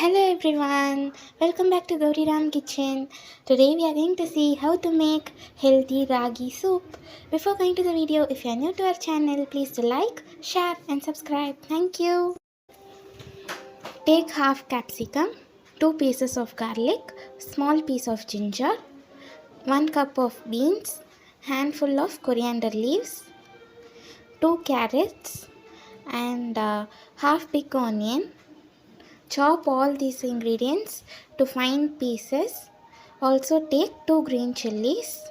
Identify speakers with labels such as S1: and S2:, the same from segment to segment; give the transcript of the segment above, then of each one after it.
S1: Hello everyone, welcome back to Gowri kitchen. Today we are going to see how to make healthy ragi soup. Before going to the video, if you are new to our channel, please do like, share and subscribe. Thank you. Take half capsicum, 2 pieces of garlic, small piece of ginger, 1 cup of beans, handful of coriander leaves, 2 carrots and half big onion. Chop all these ingredients to fine pieces. Also take 2 green chilies.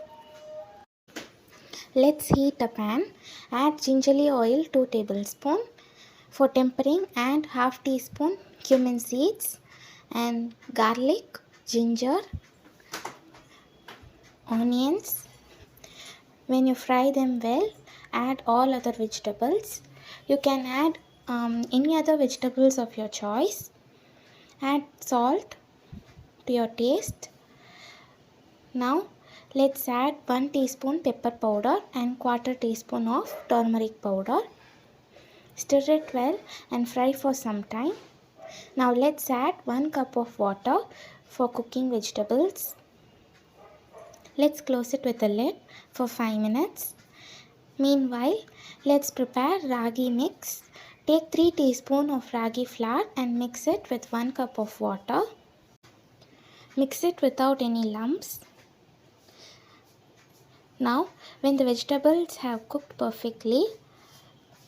S1: Let's heat a pan. Add gingerly oil 2 tablespoons. For tempering, add half teaspoon cumin seeds and garlic, ginger, onions. When you fry them well, add all other vegetables. You can add any other vegetables of your choice. Add salt to your taste. Now let's add 1 teaspoon pepper powder and quarter teaspoon of turmeric powder. Stir it well and fry for some time. Now let's add 1 cup of water for cooking vegetables. Let's close it with a lid for 5 minutes. Meanwhile, let's prepare ragi mix. Take 3 teaspoons of ragi flour and mix it with 1 cup of water. Mix it without any lumps. Now, when the vegetables have cooked perfectly,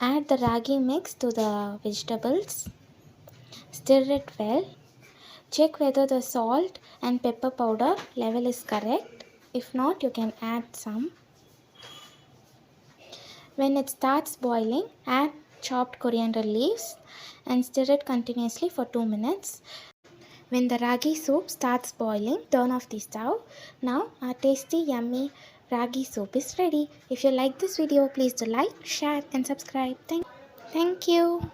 S1: add the ragi mix to the vegetables. Stir it well. Check whether the salt and pepper powder level is correct. If not, you can add some. When it starts boiling, add chopped coriander leaves and stir it continuously for 2 minutes. When the ragi soup starts boiling, turn off the stove. Now our tasty, yummy ragi soup is ready. If you like this video, please do like, share and subscribe. Thank you.